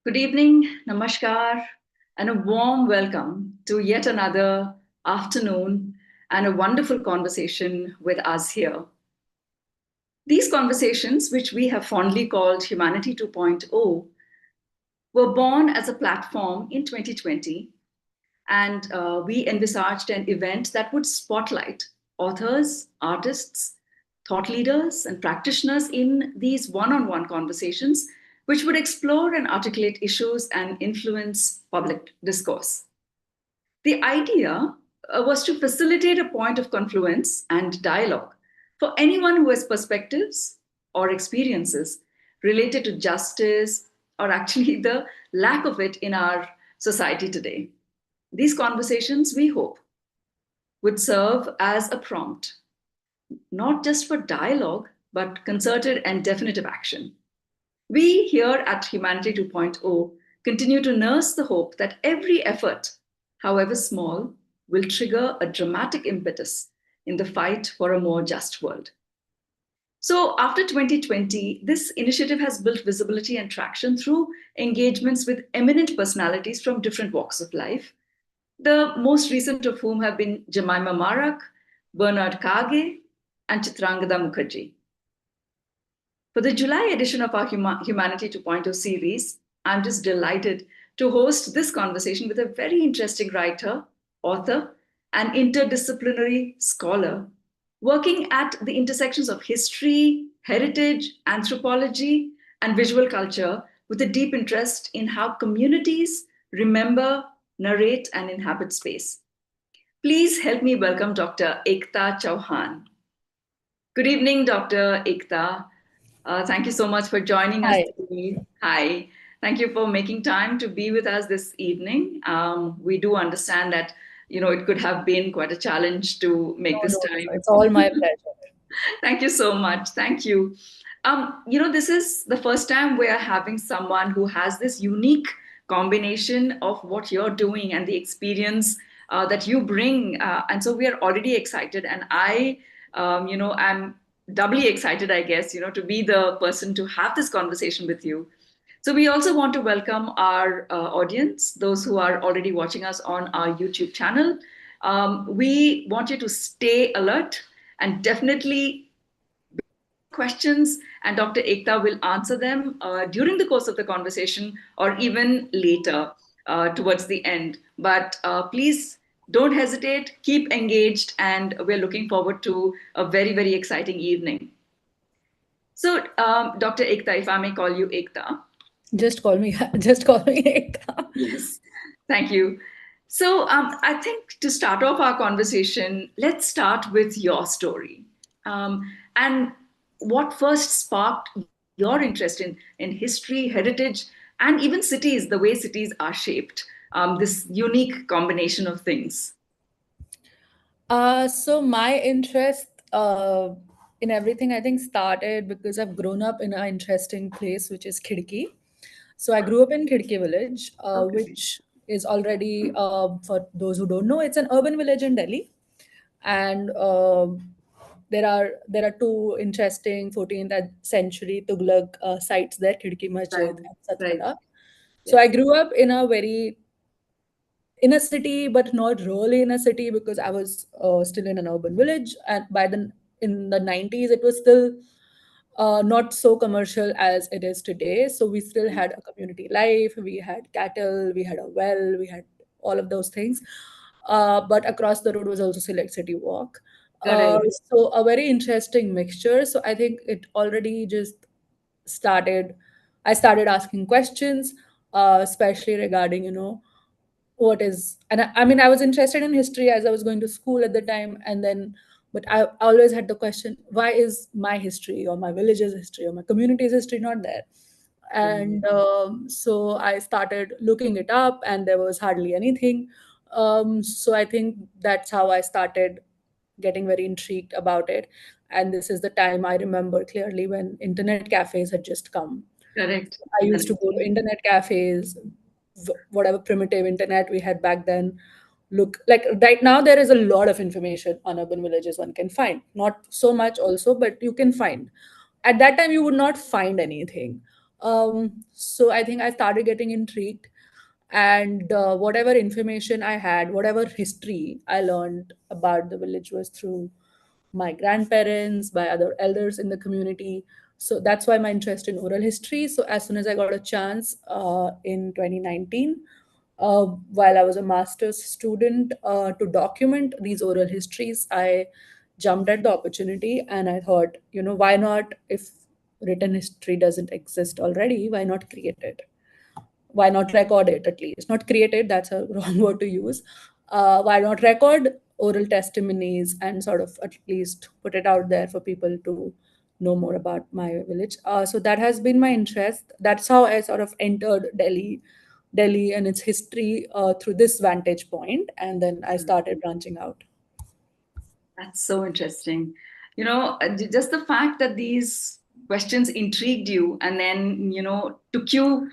Good evening, namaskar, and a warm welcome to yet another afternoon and a wonderful conversation with us here. These conversations, which we have fondly called Humanity 2.0, were born as a platform in 2020, and we envisaged an event that would spotlight authors, artists, thought leaders, and practitioners in these one on one conversations, which would explore and articulate issues and influence public discourse. The idea was to facilitate a point of confluence and dialogue for anyone who has perspectives or experiences related to justice or actually the lack of it in our society today. These conversations, we hope, would serve as a prompt, not just for dialogue, but concerted and definitive action. We here at Humanity 2.0 continue to nurse the hope that every effort, however small, will trigger a dramatic impetus in the fight for a more just world. So, after 2020, this initiative has built visibility and traction through engagements with eminent personalities from different walks of life, the most recent of whom have been Jemima Marak, Bernard Kage, and Chitrangada Mukherjee. For the July edition of our Humanity 2.0 series, I'm just delighted to host this conversation with a very interesting writer, author, and interdisciplinary scholar working at the intersections of history, heritage, anthropology, and visual culture with a deep interest in how communities remember, narrate, and inhabit space. Please help me welcome Dr. Ekta Chauhan. Good evening, Dr. Ekta. Thank you so much for joining us Hi. today. Hi. Thank you for making time to be with us this evening. We do understand that it could have been quite a challenge to make No, this no, no, time. it's all my pleasure. Thank you so much. Thank you. This is the first time we're having someone who has this unique combination of what you're doing and the experience that you bring. And so we are already excited. And I'm doubly excited, I guess, to be the person to have this conversation with you. So we also want to welcome our audience, those who are already watching us on our YouTube channel. We want you to stay alert and definitely questions, and Dr. Ekta will answer them during the course of the conversation or even later towards the end. But please don't hesitate, keep engaged, and we're looking forward to a very, very exciting evening. So, Dr. Ekta, if I may call you Ekta. Just call me, just call me Ekta. Yes, thank you. So, I think to start off our conversation, let's start with your story. And what first sparked your interest in history, heritage, and even cities, the way cities are shaped, this unique combination of things. So my interest in everything, I think, started because I've grown up in an interesting place, which is Khidki. So I grew up in Khidki village, Okay, which is already, for those who don't know, it's an urban village in Delhi. And there are two interesting 14th century Tughlaq sites there, Khidki right, Masjid and right, Satkhara. So yeah, I grew up in a city, but not really in a city because I was still in an urban village. And in the 90s, it was still not so commercial as it is today. So we still had a community life. We had cattle. We had a well. We had all of those things. But across the road was also Select City Walk. Uh, correct, so a very interesting mixture. So I think it already just started. I started asking questions, especially regarding what is and I mean I was interested in history as I was going to school at the time, and then but I always had the question, why is my history or my village's history or my community's history not there? right, And so I started looking it up, and there was hardly anything. So I think that's how I started getting very intrigued about it. And this is the time I remember clearly when internet cafes had just come. correct, I used to correct, go to internet cafes, whatever primitive internet we had back then. Look, like right now, there is a lot of information on urban villages one can find. Not so much, also, but you can find. At that time, you would not find anything. So I think I started getting intrigued, and whatever information I had, whatever history I learned about the village was through my grandparents, by other elders in the community. So that's why my interest in oral history. So as soon as I got a chance in 2019, while I was a master's student, to document these oral histories, I jumped at the opportunity and I thought, why not, if written history doesn't exist already, why not create it? Why not record it? At least not create it, that's a wrong word to use. Why not record oral testimonies and sort of at least put it out there for people to know more about my village? So that has been my interest. That's how I sort of entered Delhi and its history through this vantage point, and then I started branching out. That's so interesting. Just the fact that these questions intrigued you and then, took you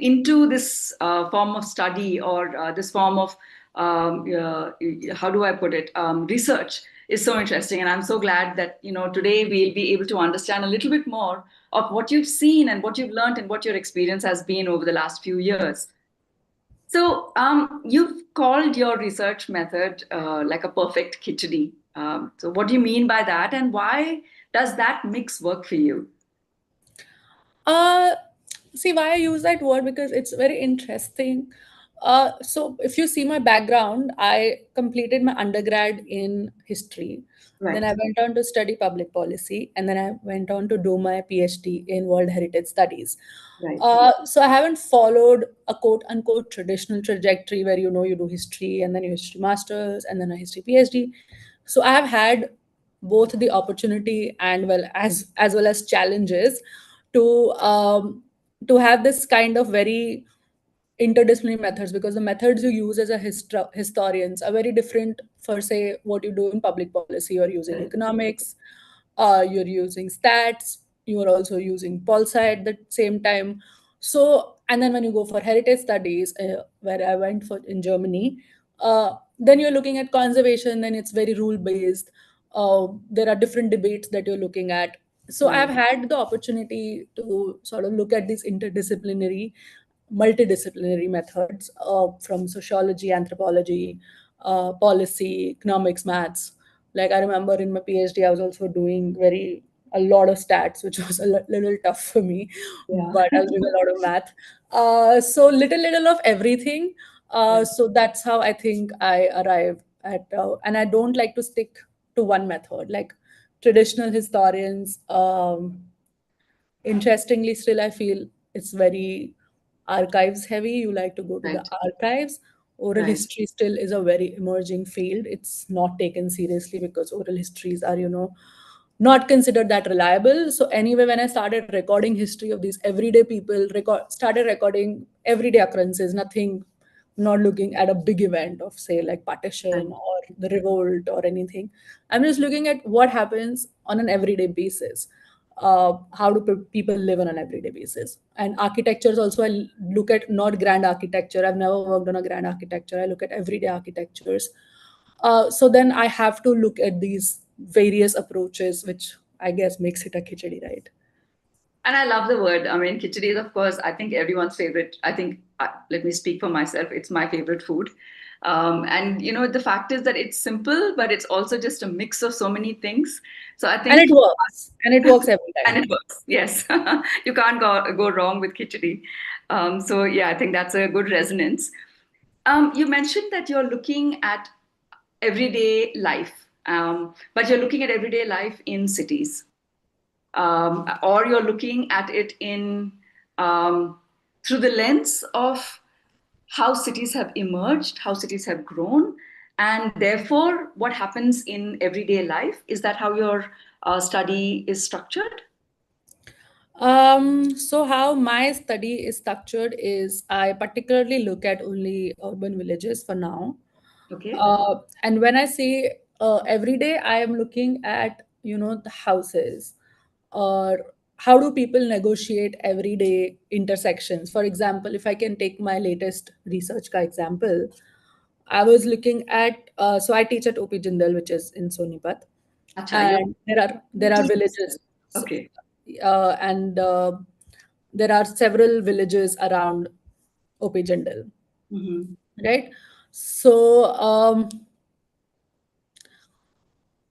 into this form of study, or this form of, how do I put it, research, is so interesting. And I'm so glad that, today we'll be able to understand a little bit more of what you've seen and what you've learned and what your experience has been over the last few years. So, you've called your research method like a perfect khichdi. So, what do you mean by that, and why does that mix work for you? Uh, See why I use that word, because it's very interesting. So if you see my background, I completed my undergrad in history. Then Right, I went on to study public policy, and then I went on to do my PhD in World Heritage Studies. right, So I haven't followed a quote unquote traditional trajectory where you do history and then your history masters and then a history PhD. So I have had both the opportunity and well as challenges to to have this kind of very interdisciplinary methods, because the methods you use as a historians are very different for, say, what you do in public policy. You're using right. economics, you're using stats, you're also using pol sci at the same time. So and then when you go for heritage studies, where I went for in Germany, then you're looking at conservation, then it's very rule based. There are different debates that you're looking at. So I've Right. had the opportunity to sort of look at these interdisciplinary, multidisciplinary methods, from sociology, anthropology, policy, economics, maths. Like I remember in my PhD, I was also doing a lot of stats, which was little tough for me, Yeah. but I was doing a lot of math. So little of everything. Right. So that's how I think I arrived at, and I don't like to stick to one method. Like traditional historians, interestingly, still I feel it's very archives heavy. You like to go to the Right. archives. Oral Right. history still is a very emerging field. It's not taken seriously because oral histories are, not considered that reliable. So anyway, when I started recording history of these everyday people, started recording everyday occurrences, nothing, not looking at a big event of, say, like Right. partition or the revolt or anything. I'm just looking at what happens on an everyday basis. How do people live on an everyday basis? And architectures also, I look at not grand architecture. I've never worked on a grand architecture. I look at everyday architectures. So then I have to look at these various approaches, which I guess makes it a khichdi, right? And I love the word. I mean, khichdi is, of course, I think everyone's favorite. I think, let me speak for myself, it's my favorite food. And, the fact is that it's simple, but it's also just a mix of so many things. So I And think it for works. us, And it works every and time. it works. Yes, you can't go wrong with khichdi. So yeah, I think that's a good resonance. You mentioned that you're looking at everyday life, but you're looking at everyday life in cities, or you're looking at it in, um, through the lens of how cities have emerged, how cities have grown, and therefore what happens in everyday life. Is that how your study is structured? So how my study is structured is I particularly look at only urban villages for now. Okay, And when I say every day, I am looking at, the houses, or how do people negotiate everyday intersections. For example, if I can take my latest research ka example, I was looking at, so I teach at OP Jindal, which is in Sonipat, acha, you're and there are teaching. villages. Okay, and there are several villages around Opijandal, Hmm. right? So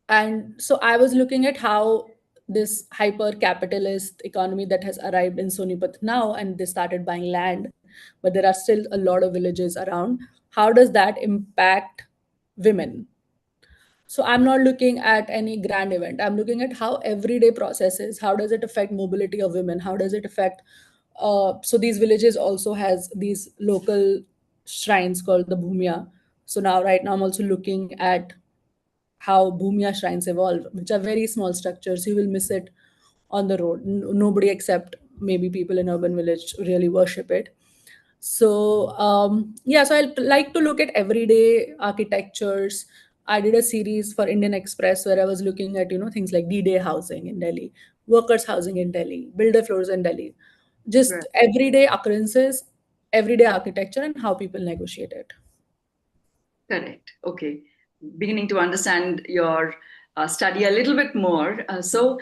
and so I was looking at how this hyper capitalist economy that has arrived in Sonipat now, and they started buying land, but there are still a lot of villages around. How does that impact women? So I'm not looking at any grand event. I'm looking at how everyday processes, how does it affect mobility of women? How does it affect so these villages also has these local shrines called the Bhumya. So now right now I'm also looking at how Bhumya shrines evolve, which are very small structures. You will miss it on the road. Nobody except maybe people in urban village really worship it. So yeah, so I like to look at everyday architectures. I did a series for Indian Express where I was looking at things like D-Day housing in Delhi, workers housing in Delhi, builder floors in Delhi, just Right. everyday occurrences, everyday architecture, and how people negotiate it. Correct. Okay. Beginning to understand your study a little bit more. So,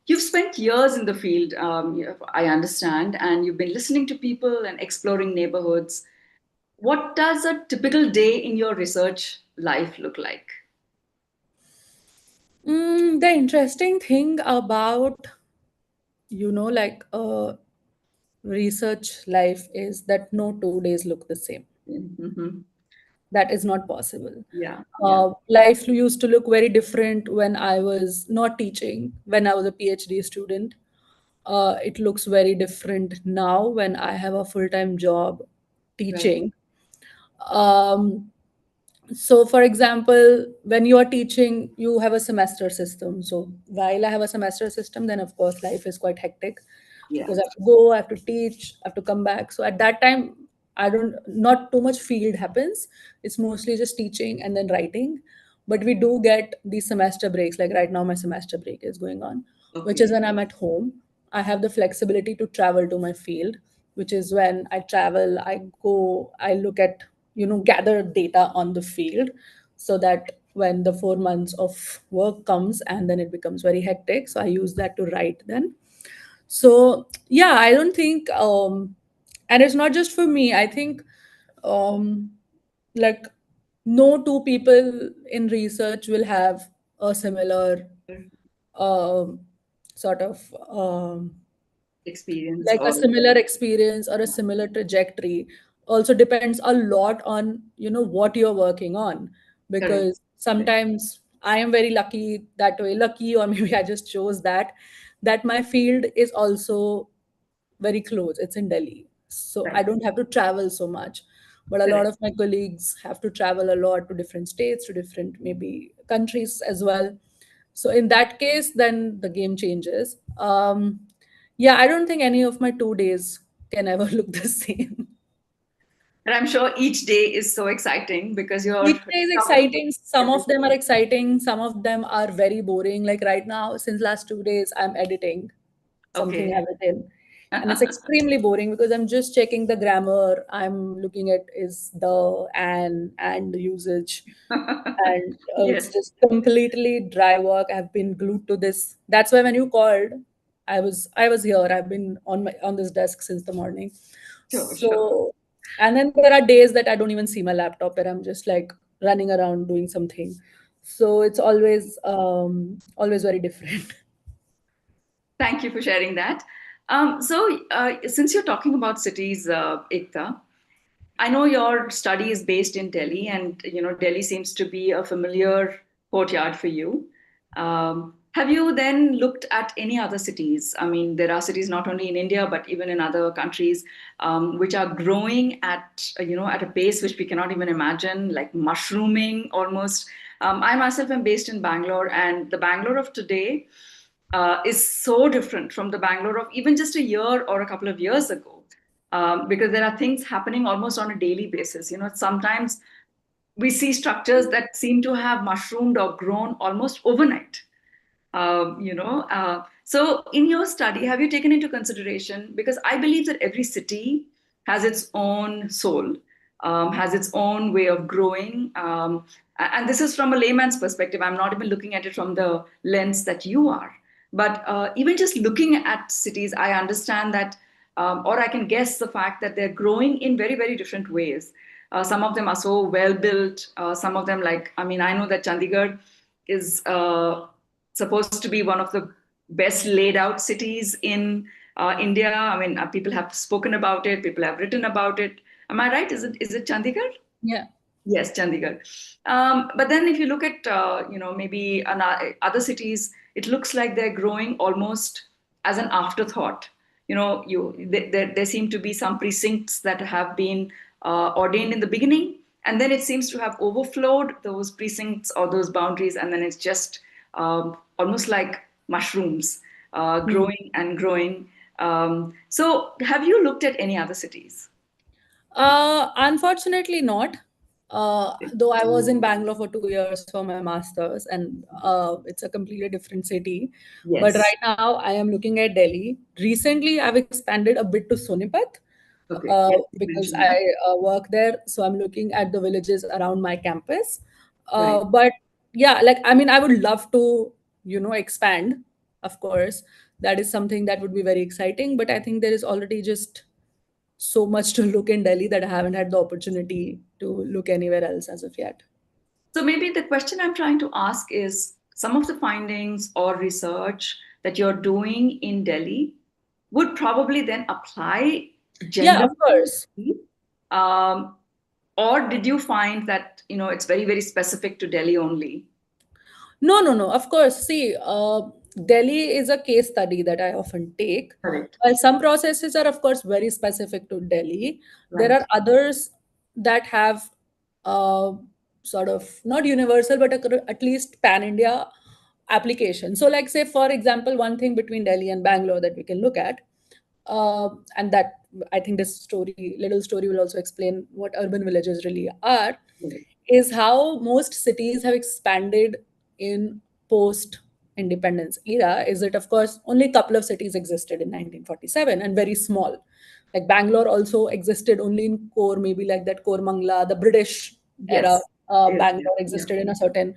you've spent years in the field, I understand, and you've been listening to people and exploring neighborhoods. What does a typical day in your research life look like? The interesting thing about like research life is that no 2 days look the same. Mm-hmm. That is not possible. Yeah, yeah, Life used to look very different when I was not teaching, when I was a PhD student. It looks very different now when I have a full-time job right. teaching. Um, so, for example, when you are teaching, you have a semester system. So, while I have a semester system, then of course life is quite hectic Yeah, because I have to go, I have to teach, I have to come back. So, at that time, I don't, not too much field happens. It's mostly just teaching and then writing. But we do get these semester breaks. Like right now, my semester break is going on, which is okay, when I'm at home. I have the flexibility to travel to my field, which is when I travel, I go, I look at, gather data on the field so that when the 4 months of work comes and then it becomes very hectic. So I use that to write then. So yeah, I don't think, and it's not just for me. I think, um, like, no two people in research will have a similar um, sort of experience like a or similar experience or a similar trajectory. Also depends a lot on what you're working on, correct, because correct, sometimes I am very lucky that way, lucky, or maybe I just chose that my field is also very close. It's in Delhi, so I right, don't have to travel so much. But a lot correct. of my colleagues have to travel a lot to different states, to different maybe countries as well. So in that case, then the game changes. Yeah, I don't think any of my 2 days can ever look the same. And I'm sure each day is so exciting because you're Each day is covering exciting. Some of everything. them are exciting. Some of them are very boring. Like right now, since last 2 days, I'm editing something Okay. I've written. And it's extremely boring because I'm just checking the grammar. I'm looking at is the and usage. And it's Yes, just completely dry work. I've been glued to this. That's why when you called, I was here. I've been on this desk since the morning. sure, sure. So, and then there are days that I don't even see my laptop where I'm just like running around doing something. So it's always very different. Thank you for sharing that. Since you're talking about cities, Ekta, I know your study is based in Delhi, and Delhi seems to be a familiar courtyard for you. Have you then looked at any other cities? I mean, there are cities not only in India but even in other countries which are growing at at a pace which we cannot even imagine, like mushrooming almost. I myself am based in Bangalore, and the Bangalore of today is so different from the Bangalore of even just a year or a couple of years ago, because there are things happening almost on a daily basis. Sometimes we see structures that seem to have mushroomed or grown almost overnight. So, in your study, have you taken into consideration? Because I believe that every city has its own soul, has its own way of growing. And this is from a layman's perspective. I'm not even looking at it from the lens that you are. But even just looking at cities, I understand that, or I can guess the fact that they're growing in very, very different ways. Some of them are so well built. Some of them, like, I mean, I know that Chandigarh is supposed to be one of the best laid out cities in India. I mean, people have spoken about it, people have written about it. Am I right? Is it Chandigarh? Yeah. Yes, Chandigarh. But then, if you look at maybe other cities, it looks like they're growing almost as an afterthought. There seem to be some precincts that have been ordained in the beginning, and then it seems to have overflowed those precincts or those boundaries, and then it's just almost like mushrooms Hmm. growing and growing. So, have you looked at any other cities? Unfortunately, not. Though I was in Bangalore for 2 years for my master's, and it's a completely different city. But Yes. right now, I am looking at Delhi. Recently, I've expanded a bit to Sonipat Okay. Yes, you because mentioned I that. work there. So I'm looking at the villages around my campus. Right. But yeah, like, I mean, I would love to, expand, of course. That is something that would be very exciting. But I think there is already just so much to look in Delhi that I haven't had the opportunity to look anywhere else as of yet. So maybe the question I'm trying to ask is some of the findings or research that you're doing in Delhi would probably then apply Yeah, of generally to course. Delhi? Um, or did you find that it's very, very specific to Delhi only? No, no, no. Of course. See, Delhi is a case study that I often take. Correct. While some processes are, of course, very specific to Delhi, there Right. are others that have uh, sort of not universal, but at least pan India application. So, like, say, for example, one thing between Delhi and Bangalore that we can look at, and that I think this little story will also explain what urban villages really are, Right. is how most cities have expanded in post independence era. Is that, of course, only a couple of cities existed in 1947 and very small. Like Bangalore also existed only in core, maybe like that core Mangla, the British era. Yes. Yes. Yes. Bangalore Yeah. existed in a certain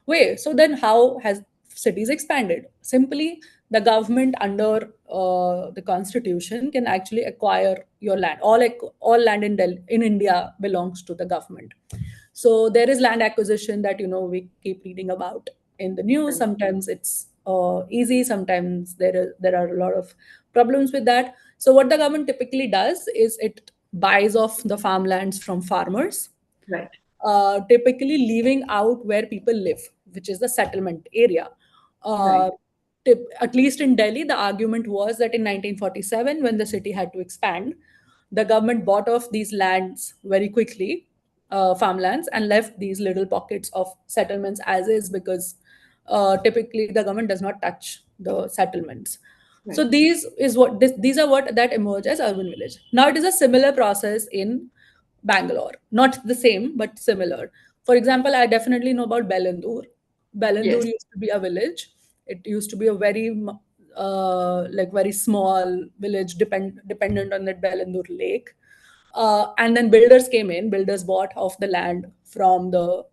way. So then how has cities expanded? Simply, the government under the constitution can actually acquire your land. All land in in India belongs to the government. So there is land acquisition that we keep reading about in the news. Right. Sometimes it's easy, sometimes there are a lot of problems with that. So what the government typically does is it buys off the farmlands from farmers, Right. typically leaving out where people live, which is the settlement area. Right. Uh, at least in Delhi, the argument was that in 1947, when the city had to expand, the government bought off these lands very quickly, farmlands, and left these little pockets of settlements as is, because typically the government does not touch the settlements. So Right. these are what that emerge as urban village. Now it is a similar process in Bangalore. Not the same, but similar. For example, I definitely know about Belandur. Belandur Yes. used to be a village. It used to be a very small village dependent on that Belandur lake. And then builders came in. Builders bought off the land from the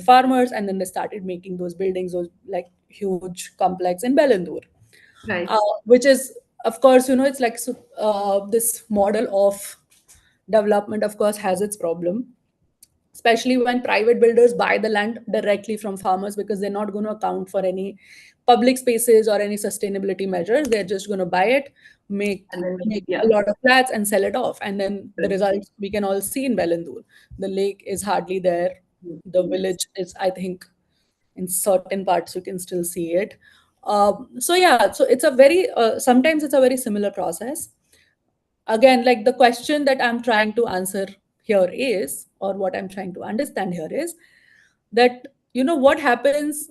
farmers, and then they started making those buildings, those like huge complex in Belandur, Right. which is, of course, it's like, so, this model of development, of course, has its problem, especially when private builders buy the land directly from farmers, because they're not going to account for any public spaces or any sustainability measures. They're just going to buy it, make And then make a yeah. lot of flats and sell it off, and then the Correct. results we can all see in Belandur. The lake is hardly there. The Yes. village is, I think, in certain parts you can still see it. So yeah, so it's a very sometimes it's a very similar process. Again, like, the question that I'm trying to answer here is, or what I'm trying to understand here is, that what happens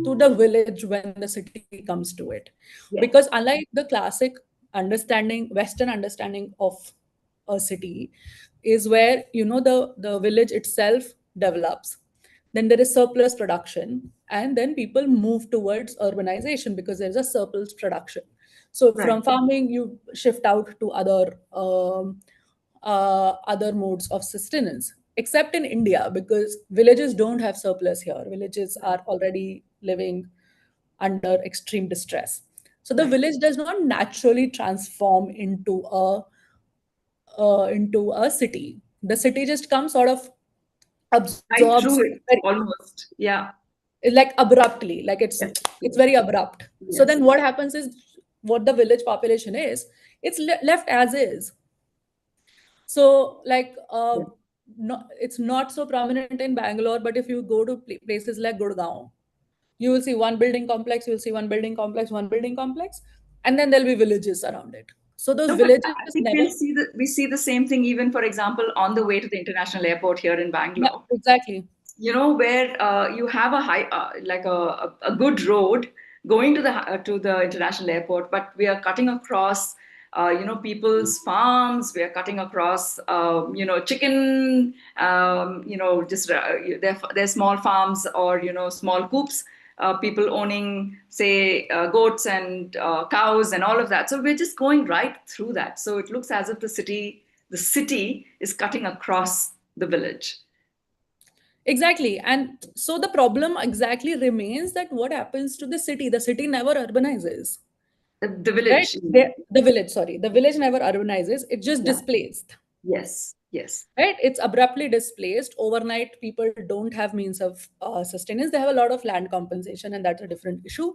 to the village when the city comes to it. Because Yes. unlike the classic western understanding of a city, is where the village itself develops, then there is surplus production, and then people move towards urbanization because there's a surplus production. So Right. from farming you shift out to other modes of sustenance, except in India, because villages don't have surplus here. Villages Right. are already living under extreme distress. So the Right. village does not naturally transform into a city. The city just comes sort of Right absorbs through it, very, almost. Yeah. like abruptly, like Yes. it's very abrupt. So Yes. then what happens is, what the village population is, it's left as is. So like Yes. no, it's not so prominent in Bangalore, but if you go to places like Gurgaon, you will see one building complex, you'll see one building complex, one building complex, and then there'll be villages around it. So those No, but villages I just think never. we see the same thing even, for example, on the way to the international airport here in Yeah, Bangalore. exactly. You know, where you have a high like a good road going to the international airport, but we are cutting across people's farms. We are cutting across chicken, just their small farms, or small coops, people owning, say, goats and cows and all of that. So we're just going right through that, so it looks as if the city is cutting across the village. Exactly. And so the problem exactly remains that what happens to the city? The city never urbanizes, The right? village. The village, sorry, the village never urbanizes. It just Yeah. displaced, Yes. Yes. right? It's abruptly displaced. Overnight, people don't have means of sustenance. They have a lot of land compensation, and that's a different issue.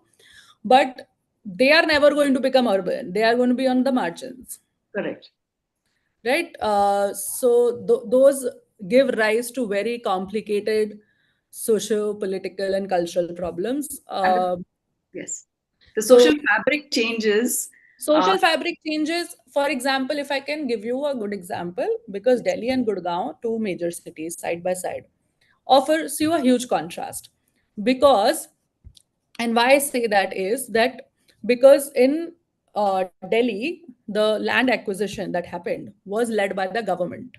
But they are never going to become urban. They are going to be on the margins, Correct. right? So those give rise to very complicated socio-political and cultural problems. And yes, the So social fabric changes. Uh, social fabric changes. For example, if I can give you a good example, because yes. Delhi and Gurgaon, two major cities side by side, offers you a huge contrast. Because, and why I say that is that because in Delhi, the land acquisition that happened was led by the government,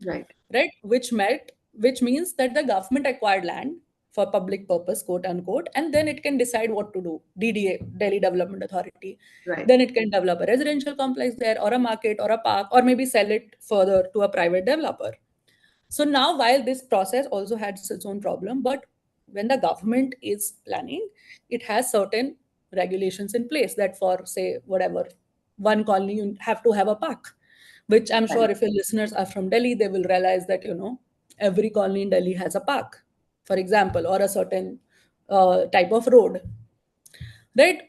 Right. right? Which means that the government acquired land for public purpose, quote unquote, and then it can decide what to do. DDA, Delhi Development Authority. Right. Then it can develop a residential complex there, or a market, or a park, or maybe sell it further to a private developer. So now, while this process also has its own problem, but when the government is planning, it has certain regulations in place that for, say, whatever, one colony, you have to have a park, which I'm Right. sure if your listeners are from Delhi, they will realize that, every colony in Delhi has a park, for example, or a certain type of road, right?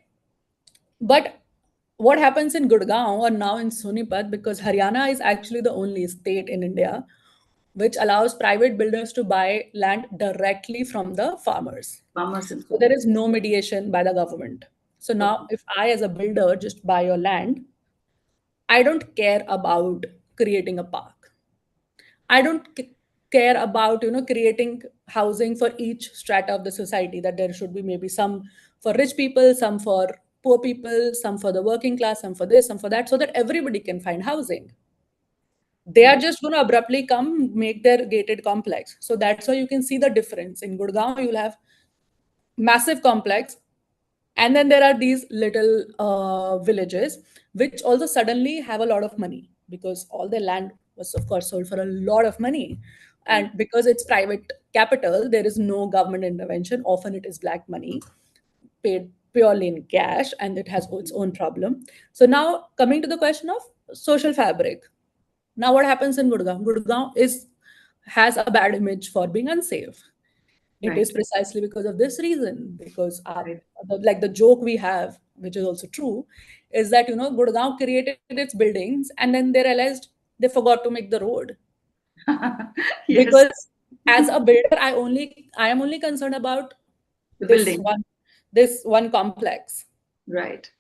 But what happens in Gurgaon or now in Sonipat, because Haryana is actually the only state in India which allows private builders to buy land directly from the farmers. Farmers So themselves. there is no mediation by the government. So now, Okay. if I, as a builder, just buy your land, I don't care about creating a park. I don't care about creating housing for each strata of the society. That there should be maybe some for rich people, some for poor people, some for the working class, some for this, some for that, so that everybody can find housing. They are Right. just going to abruptly come make their gated complex. So that's why you can see the difference. In Gurgaon, you'll have massive complex, and then there are these little villages which also suddenly have a lot of money because all their land was, of course, sold for a lot of money. Right. And because it's private capital, there is no government intervention. Often it is black money paid purely in cash, and it has its own problem. So now, coming to the question of social fabric. Now, what happens in Gurgaon? Gurgaon has a bad image for being unsafe. It is Right. precisely because of this reason. Because Right. like the joke we have, which is also true, is that Gurgaon created its buildings and then they realized they forgot to make the road. Yes. Because as a builder, I am only concerned about The this building. one this one complex, Right.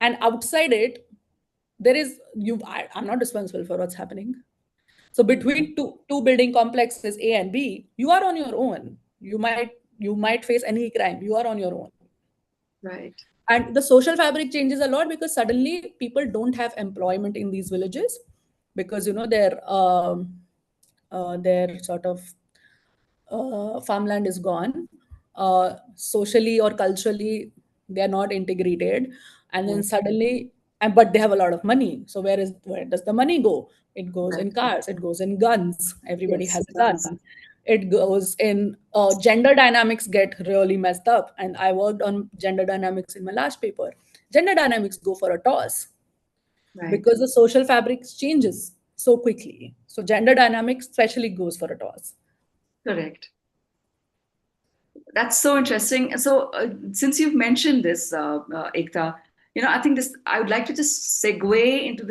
and outside it there is I'm not responsible for what's happening. So Mhm. between two building complexes A and B, you are on your own. You might face any crime. You are on your own. Right. And the social fabric changes a lot because suddenly people don't have employment in these villages because their sort of farmland is gone. Socially or culturally, they are not integrated, and then Right. suddenly, but they have a lot of money. So where does the money go? It goes Right. in cars. It goes in guns. Everybody Yes. has a gun. It goes in gender dynamics get really messed up, and I worked on gender dynamics in my last paper. Gender dynamics go for a toss Right. because the social fabric changes so quickly. So gender dynamics especially goes for a toss. Correct. That's so interesting. And so, since you've mentioned this, Ekta, I think this. I would like to just segue into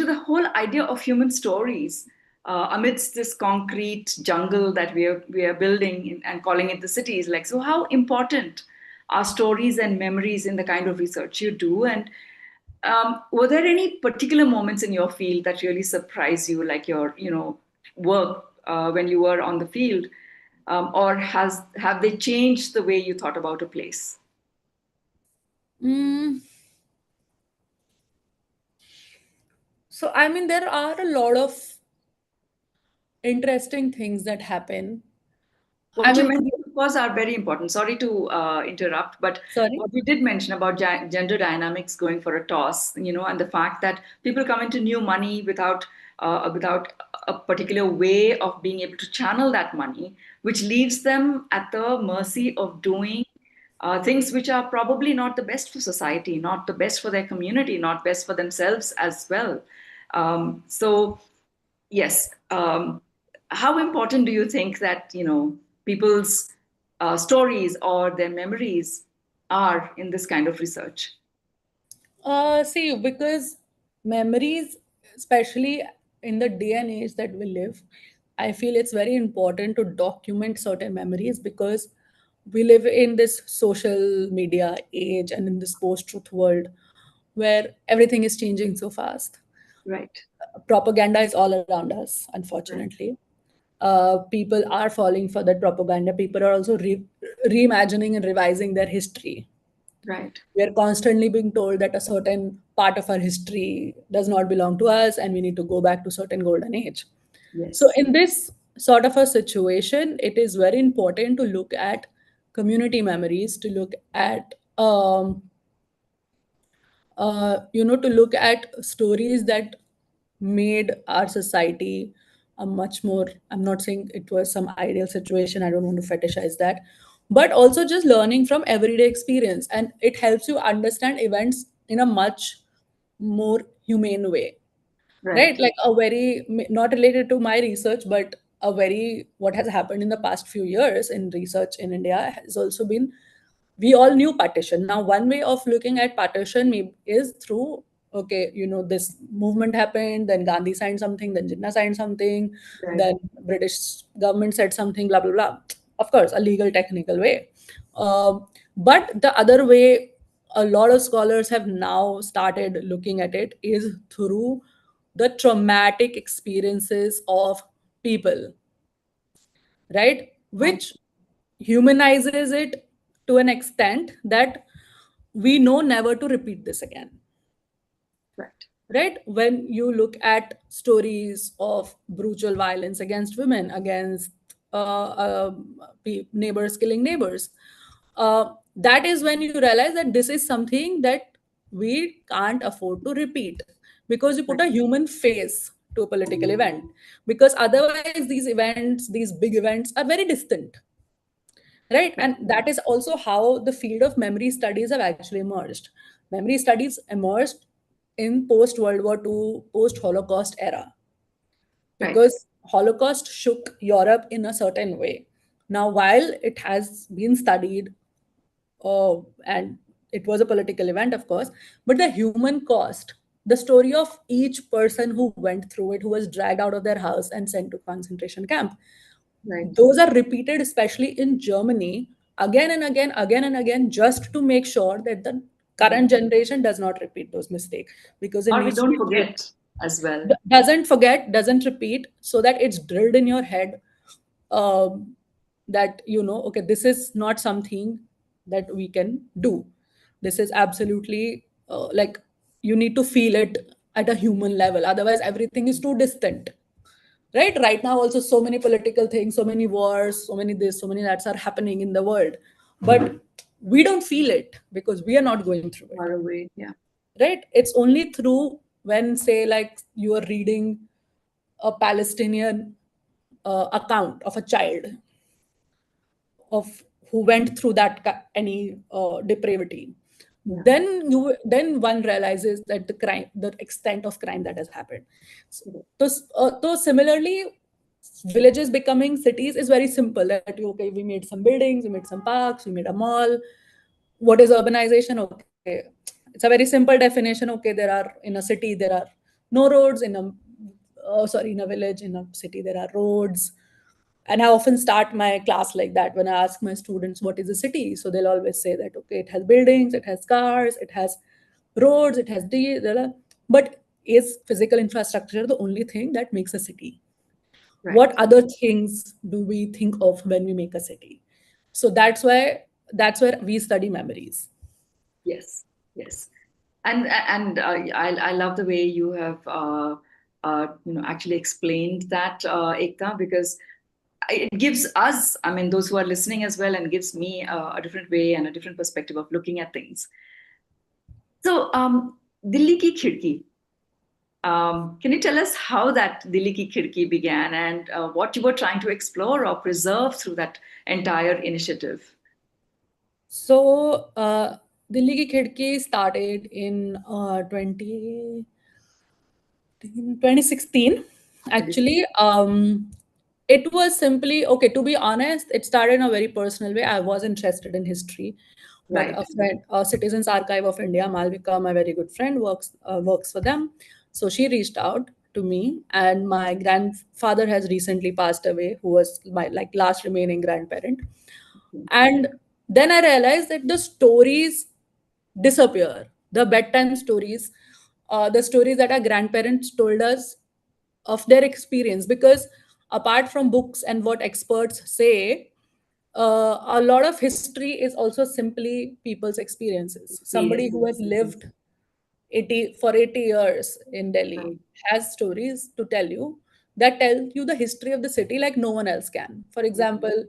the whole idea of human stories amidst this concrete jungle that we are building and calling it the cities. Like, so, how important are stories and memories in the kind of research you do? And were there any particular moments in your field that really surprised you, like your, work when you were on the field, or have they changed the way you thought about a place? Mm, so I mean, there are a lot of interesting things that happen. I What you mean, mentioned, of course, are very important. Sorry to interrupt, but sorry. what you did mention about gender dynamics going for a toss, and the fact that people come into new money without a particular way of being able to channel that money, which leaves them at the mercy of doing things which are probably not the best for society, not the best for their community, not best for themselves as well. So yes. How important do you think that people's stories or their memories are in this kind of research? See, because memories, especially in the day and age that we live, I feel it's very important to document certain memories because we live in this social media age and in this post-truth world where everything is changing so fast. Right. Propaganda is all around us, Right. unfortunately. People are falling for that propaganda. People are also reimagining and revising their history. Right. We are constantly being told that a certain part of our history does not belong to us and we need to go back to certain golden age. So Yes. in this sort of a situation, it is very important to look at community memories, to look at to look at stories that made our society a much more, I'm not saying it was some ideal situation, I don't want to fetishize that, but also just learning from everyday experience, and it helps you understand events in a much more humane way, right? Right. Like a very not related to my research, but a very what has happened in the past few years in research in India has also been, we all knew partition. Now one way of looking at partition is through, okay, this movement happened, then Gandhi signed something, then Jinnah signed something, Right. then British government said something, blah blah blah. Of course, a legal technical way. But the other way a lot of scholars have now started looking at it is through the traumatic experiences of people, right? Right. Which humanizes it to an extent that we know never to repeat this again, Right. right? When you look at stories of brutal violence against women, against neighbors killing neighbors, that is when you realize that this is something that we can't afford to repeat, because you put Right. a human face to a political event, because otherwise these events, these big events are very distant, right? Right. And that is also how the field of memory studies have actually emerged. Memory studies emerged in post World War II, post Holocaust era, Right. because Holocaust shook Europe in a certain way. Now while it has been studied, and it was a political event, of course, but the human cost, the story of each person who went through it, who was dragged out of their house and sent to concentration camp, Right. those are repeated, especially in Germany, again and again, again and again, just to make sure that the Right. current generation does not repeat those mistakes, because it Or we needs to don't be drilled. forget as well. Doesn't forget, doesn't repeat, so that it's drilled in your head, um, that okay, this is not something that we can do. This is absolutely like, you need to feel it at a human level, otherwise everything is too distant. Right now also so many political things, so many wars, so many this, so many that's are happening in the world, but we don't feel it because we are not going through it, Far away. Yeah. right? It's only through when, say, like, you are reading a Palestinian account of a child of who went through that any depravity, Yeah. then one realizes that the extent of crime that has happened. so, Correct. so similarly, villages becoming cities is very simple, that okay, we made some buildings, we made some parks, we made a mall. What is urbanization? Okay, it's a very simple definition. Okay, there are, in a city there are no roads, in a sorry, in a village, in a city there are roads. And I often start my class like that when I ask my students what is a city. So they'll always say that okay, it has buildings, it has cars, it has roads, it has but is physical infrastructure the only thing that makes a city? What Right. other things do we think of when we make a city? So that's where we study memories. Yes. Yes. And I love the way you have actually explained that, Ekta, because it gives us, I mean, those who are listening as well, and gives me a different way and a different perspective of looking at things. So, Dilli ki khidki. Can you tell us how that Dilli ki khidki began, and what you were trying to explore or preserve through that entire initiative? So Dilli Ki Khidki started in 2016. Actually, it was simply okay. To be honest, it started in a very personal way. I was interested in history, but Right. a friend, Citizens Archive of India, Malvika, my very good friend, works for them. So she reached out to me, and my grandfather has recently passed away, who was my like last remaining grandparent. And then I realized that the stories disappear. The bedtime stories, the stories that our grandparents told us of their experience. Because apart from books and what experts say, a lot of history is also simply people's experiences. Somebody who has Experiences. lived 80 years in Delhi Right. has stories to tell you that tell you the history of the city like no one else can. For example,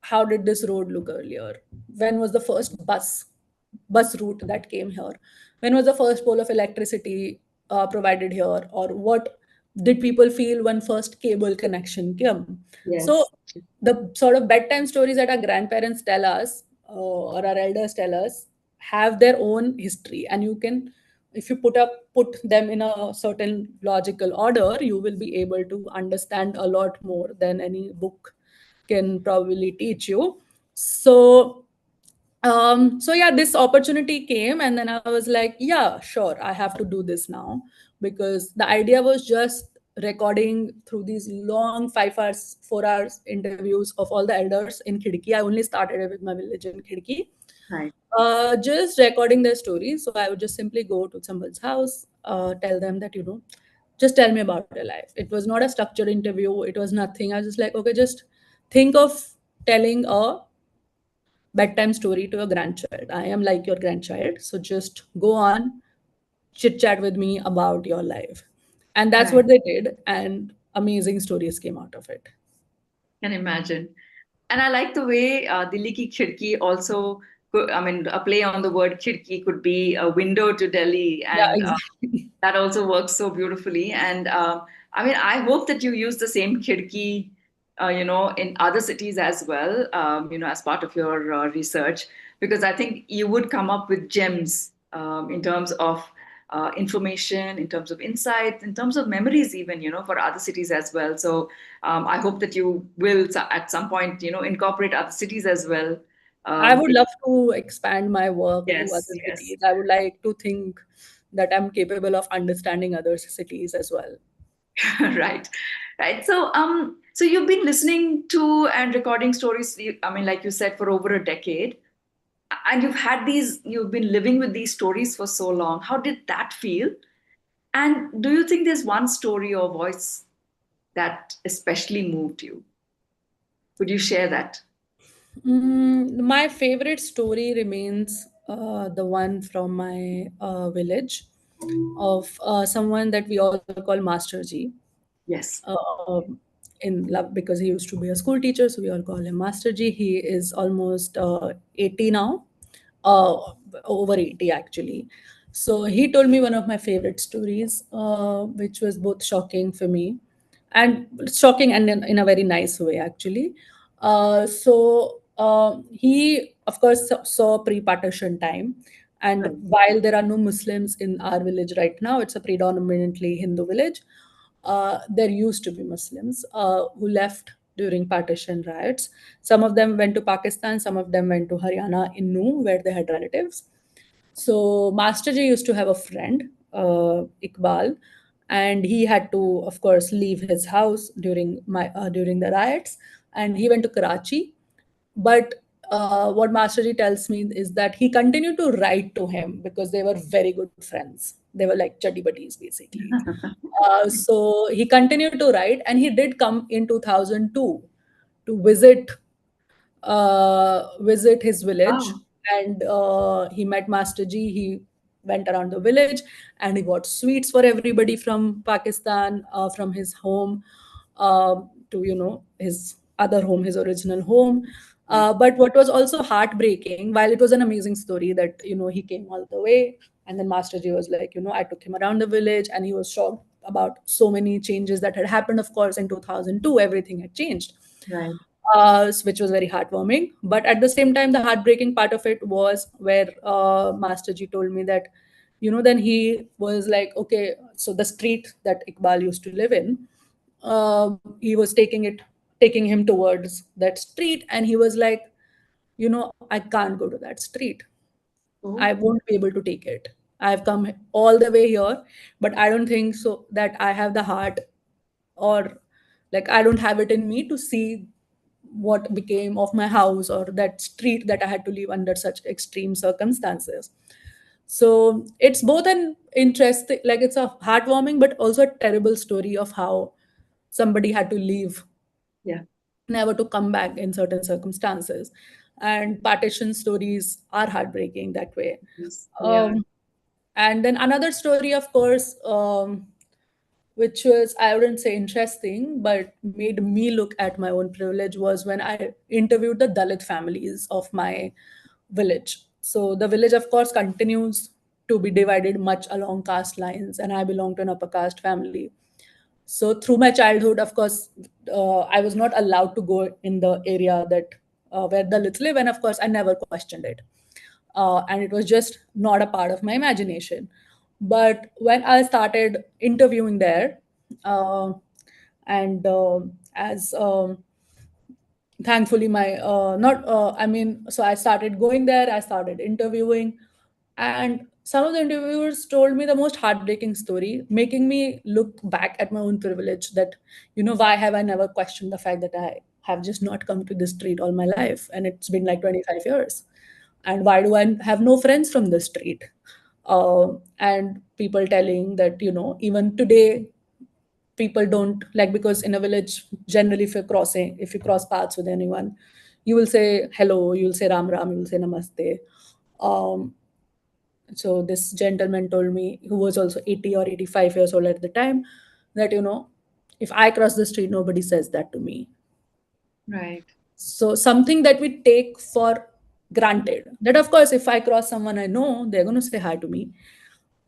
how did this road look earlier? When was the first bus route that came here? When was the first pole of electricity provided here? Or what did people feel when first cable connection came? So Yes. the sort of bedtime stories that our grandparents tell us, or our elders tell us, have their own history, and you can, if you put them in a certain logical order, you will be able to understand a lot more than any book can probably teach you. So so yeah, this opportunity came, and then I was like, yeah, sure, I have to do this now. Because the idea was just recording through these long 5 hours 4 hours interviews of all the elders in Khidki. I only started it with my village in Khidki, Right. just recording their stories. So I would just simply go to someone's house, tell them that, just tell me about your life. It was not a structured interview. It was nothing. I was just like, okay, just think of telling a bedtime story to a grandchild. I am like your grandchild. So just go on, chit chat with me about your life. And that's Right. what they did. And amazing stories came out of it. Can imagine. And I like the way Dilli ki khidki also, I mean, a play on the word khidki could be a window to Delhi. Yeah, And exactly. that also works so beautifully. And I mean, I hope that you use the same khidki, in other cities as well, as part of your research, because I think you would come up with gems in terms of information, in terms of insight, in terms of memories, even, for other cities as well. So I hope that you will at some point, incorporate other cities as well. I Um, would love to expand my work to yes, other yes. cities. I would like to think that I'm capable of understanding other cities as well. Right, right. So you've been listening to and recording stories, I mean, like you said, for over a decade, and you've been living with these stories for so long. How did that feel? And do you think there's one story or voice that especially moved you? Could you share that? My favorite story remains the one from my village of someone that we all call Master Ji. Yes. In love, because he used to be a school teacher, so we all call him Master Ji. He is almost 80 now, uh, over 80 actually. So he told me one of my favorite stories, which was both shocking for me, and shocking, and in a very nice way actually. He of course saw pre-partition time, and Right. while there are no Muslims in our village right now, it's a predominantly Hindu village. There used to be Muslims who left during partition riots. Some of them went to Pakistan, some of them went to Haryana in Nu, where they had relatives. So Master Ji used to have a friend, Iqbal, and he had to, of course, leave his house during the riots, and he went to Karachi. But what Master Ji tells me is that he continued to write to him because they were very good friends. They were like chuddy buddies, basically. So he continued to write, and he did come in 2002 to visit his village, Wow. and he met Master Ji. He went around the village, and he bought sweets for everybody from Pakistan, from his home, to his other home, his original home. Right. But what was also heartbreaking, while it was an amazing story that he came all the way, and then Master Ji was like, I took him around the village, and he was shocked about so many changes that had happened. Of course, in 2002, everything had changed, Right. which was very heartwarming. But at the same time, the heartbreaking part of it was where Master Ji told me that, then he was like, okay, so the street that Iqbal used to live in, he was taking him towards that street, and he was like, I can't go to that street. I Oh. won't be able to take it. I've come all the way here, but I don't think so that I have the heart, or like I don't have it in me to see what became of my house or that street that I had to leave under such extreme circumstances. So it's both an interesting, like it's a heartwarming, but also a terrible story of how somebody had to leave, Yeah. never to come back in certain circumstances. And partition stories are heartbreaking that way. Yes, they are. Um, and then another story, of course, which was, I wouldn't say interesting, but made me look at my own privilege, was when I interviewed the Dalit families of my village. So the village, of course, continues to be divided much along caste lines, and I belong to an upper caste family. So through my childhood, of course, I was not allowed to go in the area that where Dalits live, and of course, I never questioned it, and it was just not a part of my imagination. But when I started interviewing there, uh, and as thankfully my not I mean, so I started going there, I started interviewing, and some of the interviewers told me the most heartbreaking story, making me look back at my own privilege, that why have I never questioned the fact that I have just not come to this street all my life, and it's been like 25 years, and why do I have no friends from the street? And people telling that even today people don't, like, because in a village, generally, if you cross paths with anyone, you will say hello, you will say ram ram, you will say namaste. um, so this gentleman told me, who was also 80 or 85 years old at the time, that if I cross the street, nobody says that to me. Right. So something that we take for granted, that of course if I cross someone I know, they're going to say hi to me,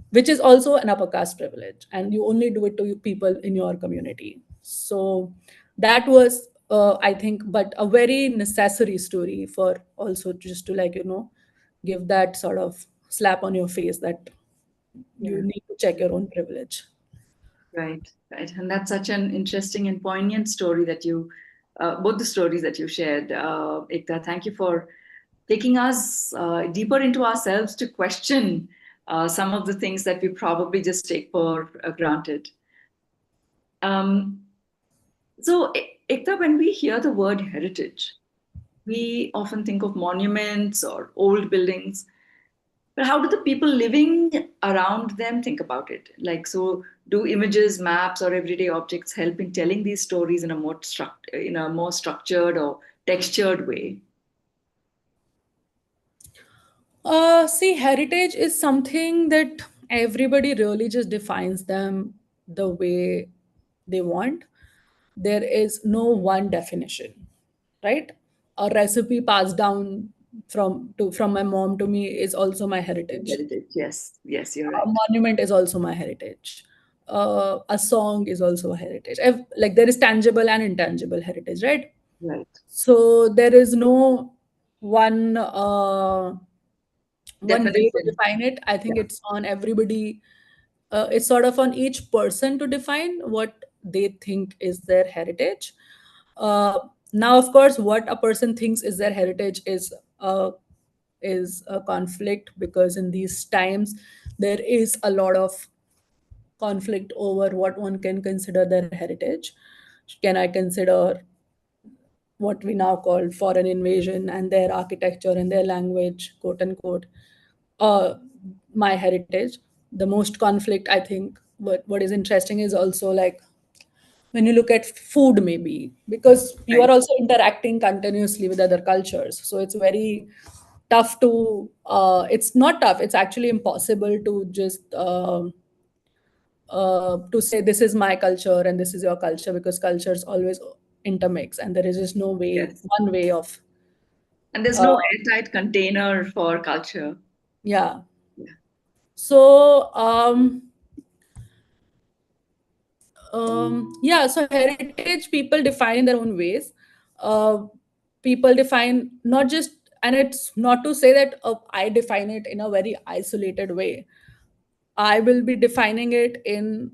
which is also an upper caste privilege, and you only do it to people in your community. So that was, I think, but a very necessary story, for also just to, like, give that sort of slap on your face that you Yeah. need to check your own privilege. Right. Right. And that's such an interesting and poignant story that both the stories that you shared, Ekta. Thank you for taking us deeper into ourselves to question some of the things that we probably just take for granted. Um, so, Ekta, when we hear the word heritage, we often think of monuments or old buildings. But how do the people living around them think about it? Like, so do images, maps, or everyday objects help in telling these stories in a more structured or textured way? See, heritage is something that everybody really just defines them the way they want. There is no one definition, right? A recipe passed down from my mom to me is also my heritage. Heritage. Yes, yes, you're A right. monument is also my heritage. a song is also a heritage. Like there is tangible and intangible heritage, right? Right. So there is no one one way to Definition. define it. I think Yeah. it's on everybody. It's sort of on each person to define what they think is their heritage. Uh, Now, of course, what a person thinks is their heritage uh, is a conflict, because in these times there is a lot of conflict over what one can consider their heritage. Can I consider what we now call foreign invasion and their architecture and their language, quote unquote, uh, my heritage? The most conflict, I think, what is interesting is also like when you look at food, maybe because you are Right. also interacting continuously with other cultures. So it's very tough to, it's not tough, it's actually impossible to just to say this is my culture and this is your culture, because cultures always intermix and there is just no way, Yes. one way of And there's uh, no airtight container for culture. yeah. Yeah. So yeah, so heritage people define in their own ways. uh, People define not just, and it's not to say that I define it in a very isolated way. I will be defining it in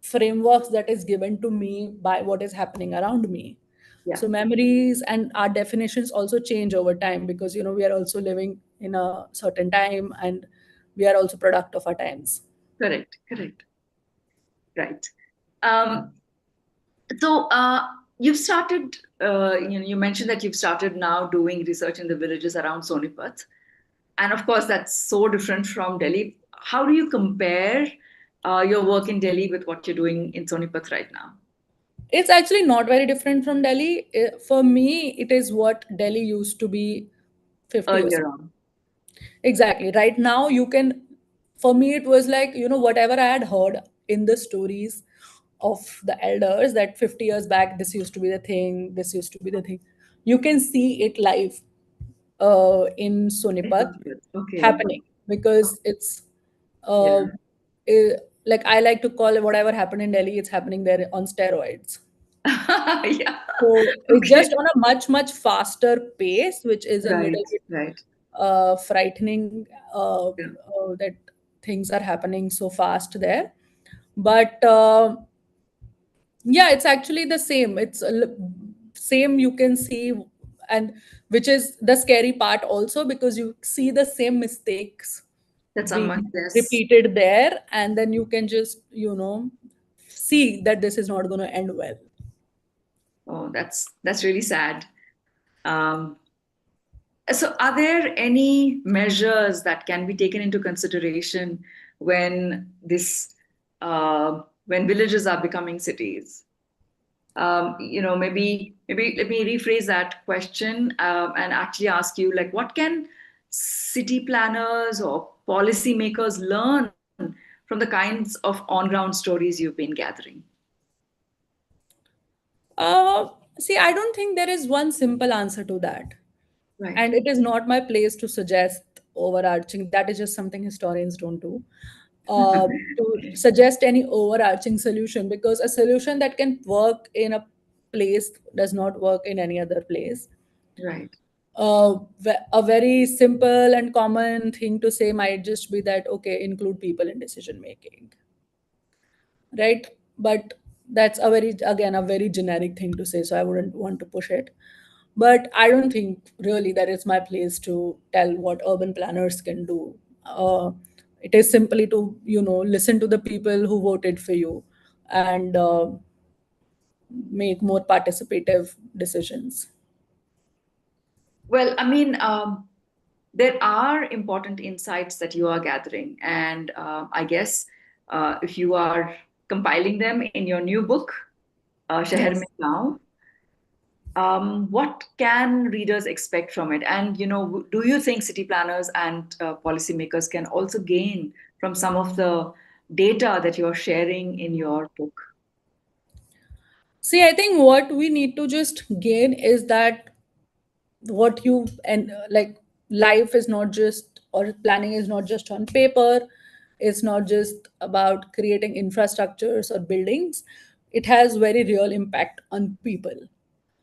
frameworks that is given to me by what is happening around me. Yeah. So memories and our definitions also change over time, because we are also living in a certain time, and we are also product of our times. Correct. Correct. Right. Um, so you've started. You mentioned that you've started now doing research in the villages around Sonipat, and of course that's so different from Delhi. How do you compare your work in Delhi with what you're doing in Sonipat right now? It's actually not very different from Delhi. For me, it is what Delhi used to be 50 years Earlier ago. on. Exactly. Right now, you can, for me, it was like, whatever I had heard in the stories of the elders that 50 years back, this used to be the thing, this used to be the thing. You can see it live in In Sonipat Sonipat. Okay. happening, because it's Yeah. uh, like I like to call it, whatever happened in Delhi, it's happening there on steroids. Yeah. So it's Okay. just on a much, much faster pace, which is a little Right. bit Right. frightening, Yeah. that things are happening so fast there. But yeah, it's actually the same. It's same, you can see, and which is the scary part also, because you see the same mistakes That someone being says, repeated there, and then you can just see that this is not going to end well. "Oh, that's really sad." Um, so, are there any measures that can be taken into consideration when when villages are becoming cities? Maybe let me rephrase that question and actually ask you, like, what can city planners or policymakers learn from the kinds of on-ground stories you've been gathering? Uh, See, I don't think there is one simple answer to that. Right. And it is not my place to suggest overarching. That is just something historians don't do. To Okay. suggest any overarching solution, because a solution that can work in a place does not work in any other place. Right. A very simple and common thing to say might just be that, okay, include people in decision making, right? But that's a very, again, a very generic thing to say, so I wouldn't want to push it. But I don't think really that it's my place to tell what urban planners can do. It is simply to listen to the people who voted for you, and make more participative decisions. Well, I mean, there are important insights that you are gathering, and I guess if you are compiling them in your new book, Sheher Mein Yes. Gaon, what can readers expect from it? And do you think city planners and policymakers can also gain from some of the data that you're sharing in your book? See, I think what we need to just gain is that what you, and like, life is not just, or planning is not just on paper. It's not just about creating infrastructures or buildings. It has very real impact on people.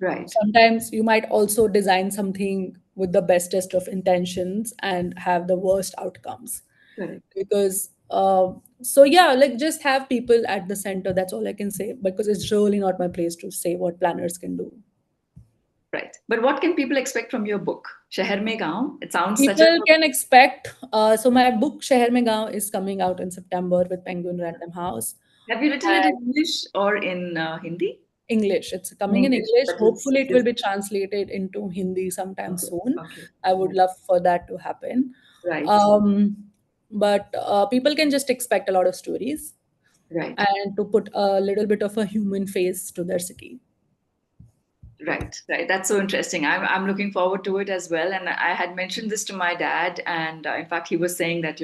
Right. Sometimes you might also design something with the bestest of intentions and have the worst outcomes. Correct. Because so yeah, like just have people at the center. That's all I can say, because it's really not my place to say what planners can do. Right. But what can people expect from your book, Sheher Mein Gaon? It sounds such a. People can expect. So my book Sheher Mein Gaon is coming out in September with Penguin Random House. Have you written it in English or in Hindi? English. It's In coming in English, English. but Hopefully, it it will is be translated into Hindi sometime okay. soon. Okay. I would Right. love for that to happen. Right. Um, but people can just expect a lot of stories Right. and to put a little bit of a human face to their city. Right, right. That's so interesting. I'm looking forward to it as well. And I had mentioned this to my dad, and in fact, he was saying that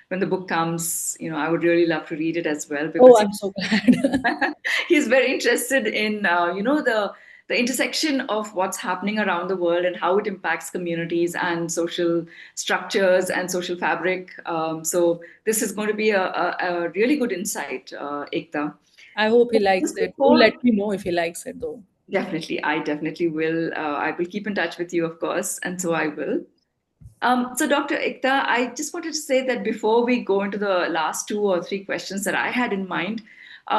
when the book comes, I would really love to read it as well Oh, because I'm so glad. he's very interested in the intersection of what's happening around the world and how it impacts communities and social structures and social fabric. So this is going to be a really good insight, Ekta. I hope he likes Just it. Do before. let me know if he likes it, though. Definitely, I definitely will. I will keep in touch with you, of course, and so I will. So, Dr. Ekta, I just wanted to say that before we go into the last two or three questions that I had in mind,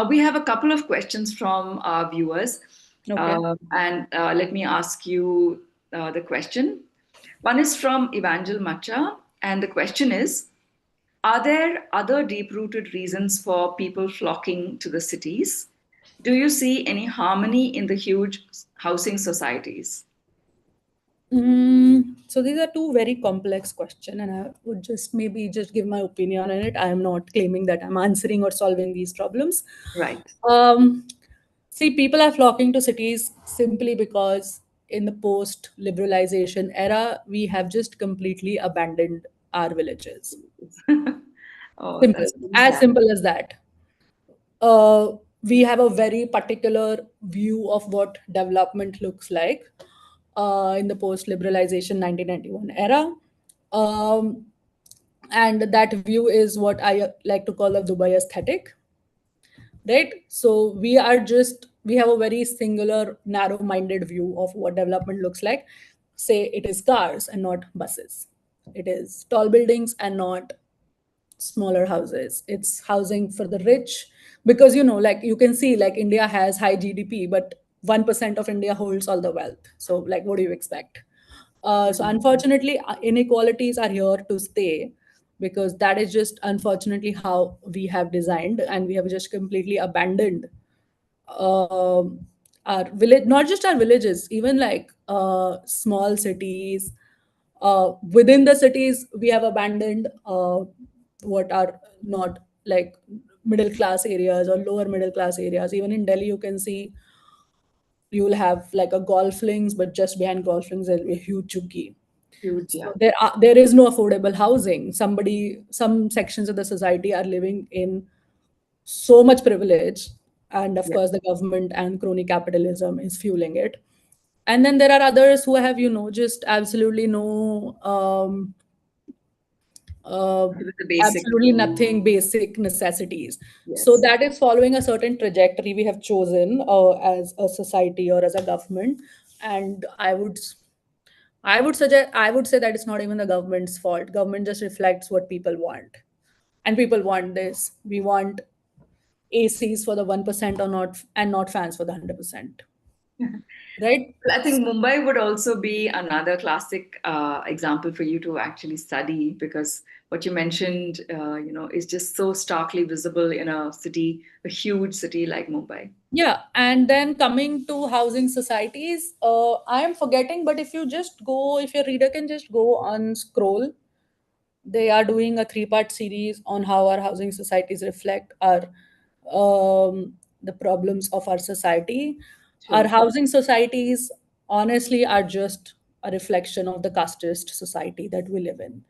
we have a couple of questions from our viewers. Okay. And let me ask you the question. One is from Evangel Macha, and the question is: are there other deep rooted reasons for people flocking to the cities? Do you see any harmony in the huge housing societies? So these are two very complex questions, and I would just maybe just give my opinion on it. I am not claiming that I'm answering or solving these problems. Right. Um, See, people are flocking to cities simply because in the post-liberalization era, we have just completely abandoned our villages. Oh, Simple, that's really as sad. simple as that. We have a very particular view of what development looks like in the post-liberalization 1991 era. Um, and that view is what I like to call a Dubai aesthetic, right? So we have a very singular, narrow-minded view of what development looks like. Say it is cars and not buses. It is tall buildings and not smaller houses. It's housing for the rich, because like you can see, like India has high GDP, but 1% of India holds all the wealth. So like, what do you expect? So Mm. unfortunately, inequalities are here to stay, because that is just unfortunately how we have designed, and we have just completely abandoned um, our village, not just our villages, even like small cities. Within the cities, we have abandoned what are not like middle class areas or lower middle class areas. Even in Delhi, you can see you will have like a golf links, but just behind golf links, there'll be a huge chuggi. Huge, So yeah. there is no affordable housing. Some sections of the society are living in so much privilege, and of Yeah. course the government and crony capitalism is fueling it. And then there are others who have just absolutely no uh, Even the basic. absolutely nothing, basic necessities. So Yes. that is following a certain trajectory we have chosen as a society or as a government. And I would say that it's not even the government's fault. Government just reflects what people want, and people want this. We want ACs for the 1% or not, and not fans for the 100%, right? Well, I think Mumbai would also be another classic example for you to actually study because what you mentioned, is just so starkly visible in a city, a huge city like Mumbai. Yeah, and then coming to housing societies, I am forgetting, but if your reader can just go on scroll, they are doing a three-part series on how our housing societies reflect the problems of our society. Our Sure. housing societies, honestly, are just a reflection of the casteist society that we live in.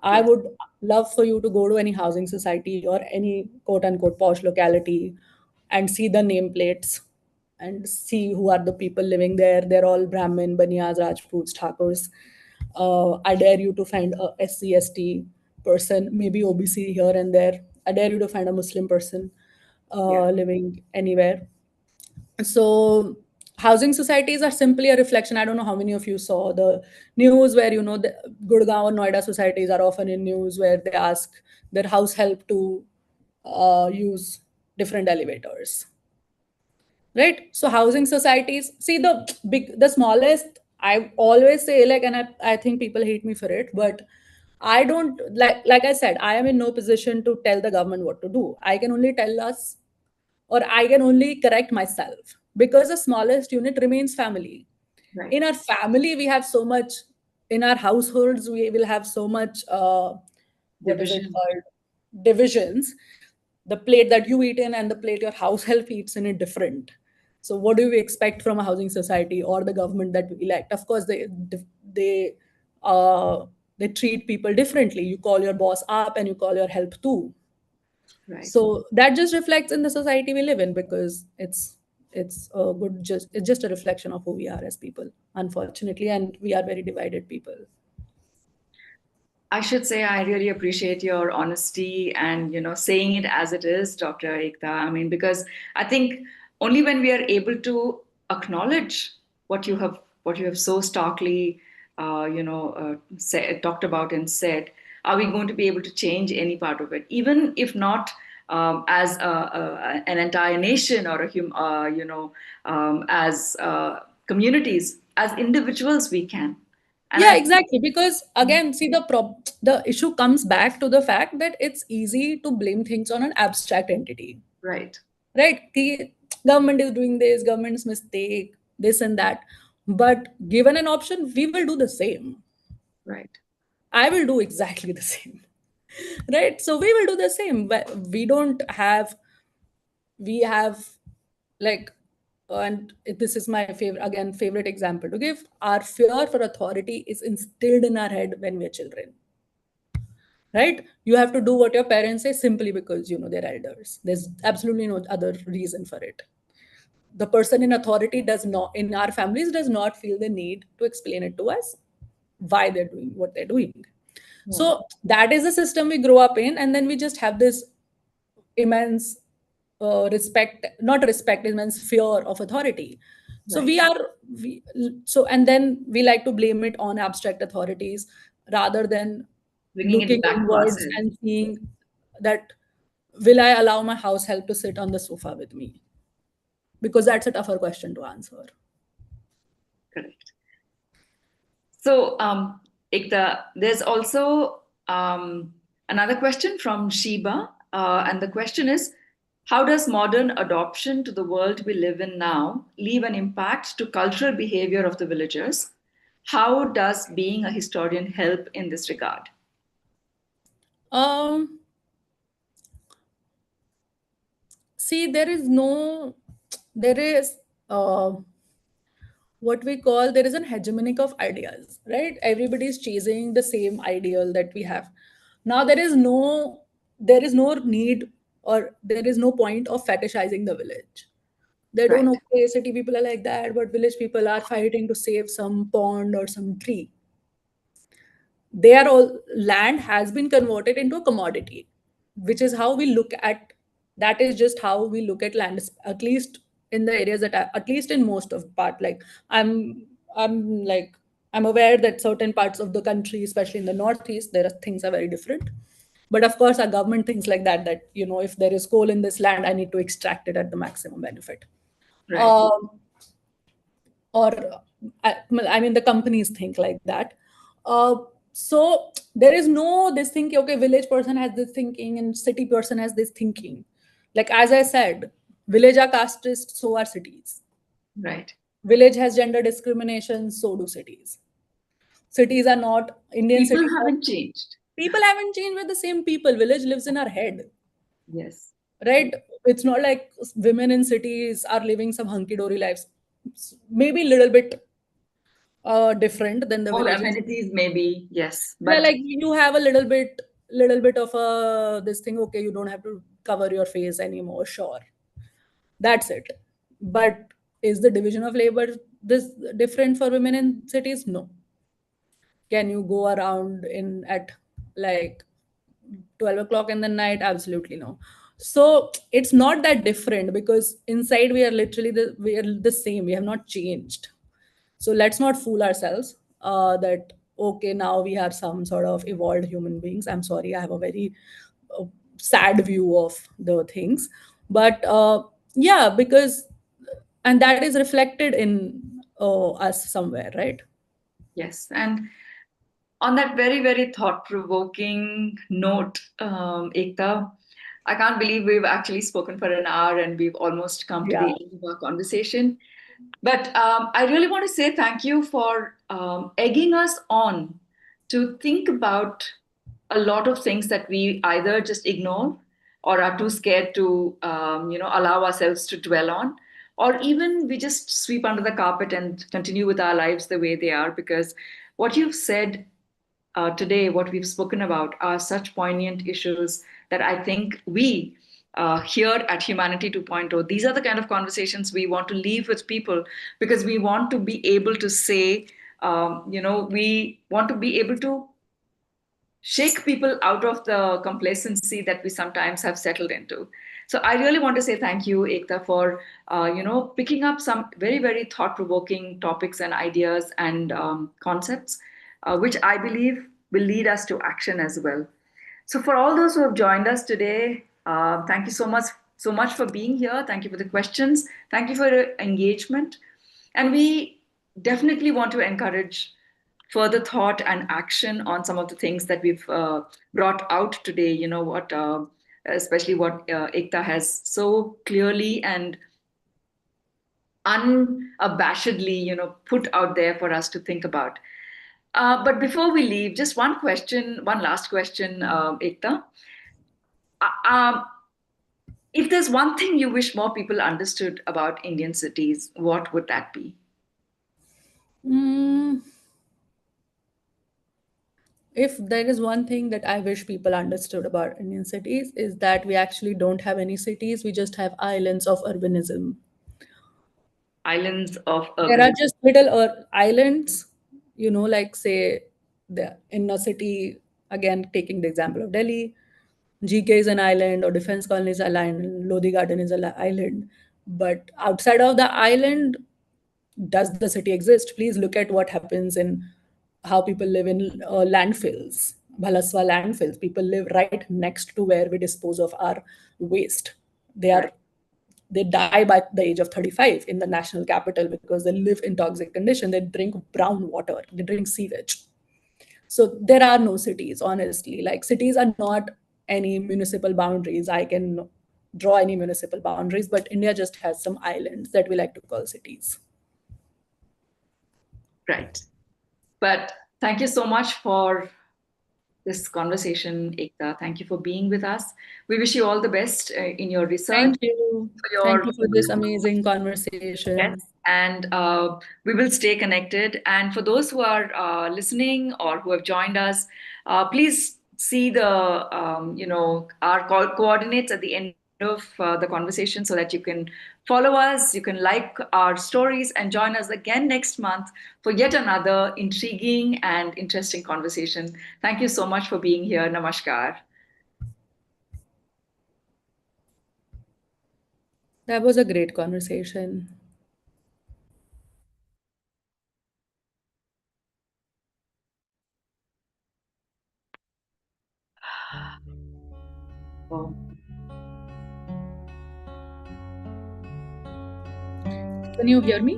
I Yes. would love for you to go to any housing society or any quote unquote posh locality and see the nameplates and see who are the people living there. They're all Brahmin, Baniyas, Rajputs, Thakurs. I dare you to find a SC, ST. person, maybe OBC here and there. I dare you to find a Muslim person Yeah. living anywhere. So housing societies are simply a reflection. I don't know how many of you saw the news where, the Gurgaon or Noida societies are often in news where they ask their house help to use different elevators, right? So housing societies, see, the smallest, I always say, like, and I think people hate me for it, but I don't, like I said, I am in no position to tell the government what to do. I can only tell us, or I can only correct myself, because the smallest unit remains family. Right. In our family, we have so much, in our households, we will have so much, what is it Division. called? Divisions. The plate that you eat in and the plate your house help eats in is different. So, what do we expect from a housing society or the government that we elect? Of course, they uh, they treat people differently. You call your boss up and you call your help too. Right. So that just reflects in the society we live in, because it's a good, just it's just a reflection of who we are as people, unfortunately, and we are very divided people. I should say I really appreciate your honesty and saying it as it is, Dr. Ekta. I mean, because I think only when we are able to acknowledge what you have so starkly talked about and said, are we going to be able to change any part of it, even if not as an entire nation or as communities, as individuals we can. And Yeah, I think exactly. Because again, see, the issue comes back to the fact that it's easy to blame things on an abstract entity, right. right? The government is doing this, government's mistake, this and that. But given an option, we will do the same. Right. I will do exactly the same. Right? So we will do the same. But we don't have, we have, like, and this is my favorite, again, favorite example to give. Our fear for authority is instilled in our head when we're children, right? You have to do what your parents say simply because they're elders. There's absolutely no other reason for it. The person in authority does not, in our families, does not feel the need to explain it to us why they're doing what they're doing. Right. So that is the system we grow up in, and then we just have this immense respect, not respect, immense fear of authority. So Right. we so, and then we like to blame it on abstract authorities rather than Bringing it looking back to inwards ourselves. and seeing that, will I allow my house help to sit on the sofa with me? Because that's a tougher question to answer. Correct. So, Ekta, there's also another question from Sheba, and the question is, how does modern adoption to the world we live in now leave an impact to cultural behavior of the villagers? How does being a historian help in this regard? um See, there is, uh, what we call, there is an hegemonic of ideas, right? Everybody is chasing the same ideal that we have. Now there is no need, or there is no point of fetishizing the village. They don't, Right. okay, city people are like that, but village people are fighting to save some pond or some tree. They are all, land has been converted into a commodity, which is how we look at, that is just how we look at land, at least in the areas that at least in most of part, like, i'm like I'm aware that certain parts of the country, especially in the northeast, there are things are very different. But of course our government thinks like that, if there is coal in this land, I need to extract it at the maximum benefit. Right. um, or I mean, the companies think like that. uh, so there is no this thing, okay, village person has this thinking and city person has this thinking. Like, as I said, village are casteist, so are cities. Right. Village has gender discrimination, so do cities. Cities are not, Indian People cities are, haven't changed. people haven't changed with the same people. Village lives in our head, Yes. right? It's not like women in cities are living some hunky-dory lives. Maybe a little bit different than the More villages. amenities, maybe, yes. Yeah, But like you have a little bit of a this thing. Okay, you don't have to cover your face anymore. Sure, that's it. But is the division of labor this different for women in cities? No. Can you go around in at, like, 12 o'clock in the night, absolutely no. So it's not that different, because inside we are literally we are the same, we have not changed. So let's not fool ourselves that okay, now we are some sort of evolved human beings. I'm sorry, I have a very uh, sad view of the things. But yeah, because and that is reflected in us somewhere, right? Yes. And on that very, very thought provoking note, Ekta, I can't believe we've actually spoken for an hour and we've almost come to Yeah. the end of our conversation. But I really want to say thank you for egging us on to think about a lot of things that we either just ignore or are too scared to, allow ourselves to dwell on, or even we just sweep under the carpet and continue with our lives the way they are. Because what you've said today, what we've spoken about, are such poignant issues that I think we here at Humanity 2.0, these are the kind of conversations we want to leave with people, because we want to be able to say, we want to be able to shake people out of the complacency that we sometimes have settled into. So I really want to say thank you, Ekta, for picking up some very, very thought-provoking topics and ideas and concepts, which I believe will lead us to action as well. So for all those who have joined us today, thank you so much for being here. Thank you for the questions. Thank you for your engagement. And we definitely want to encourage further thought and action on some of the things that we've brought out today. You know what, especially what Ekta has so clearly and unabashedly, put out there for us to think about. But before we leave, just one question, one last question, Ekta. Um, if there's one thing you wish more people understood about Indian cities, what would that be? Mm, if there is one thing that I wish people understood about Indian cities, is that we actually don't have any cities, we just have islands of urbanism. Islands of There are urban. just little islands, like say the in a city, again taking the example of Delhi, GK is an island or Defense Colony is an island, Lodi Garden is an island. But outside of the island, does the city exist? Please look at what happens in how people live in landfills, Bhalaswa landfills. People live right next to where we dispose of our waste. They Right. are they die by the age of 35 in the national capital because they live in toxic condition. They drink brown water, they drink sewage. So there are no cities, honestly. Like cities are not any municipal boundaries. I can draw any municipal boundaries, but India just has some islands that we like to call cities. Right. But thank you so much for this conversation, Ekta. Thank you for being with us. We wish you all the best in your research, Thank you. for Thank your you for this amazing conversation. yes, and we will stay connected. And for those who are listening or who have joined us, please see the our coordinates at the end of the conversation so that you can follow us, you can like our stories, and join us again next month for yet another intriguing and interesting conversation. Thank you so much for being here. Namaskar. That was a great conversation. Oh. Can you hear me?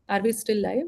Are we still live?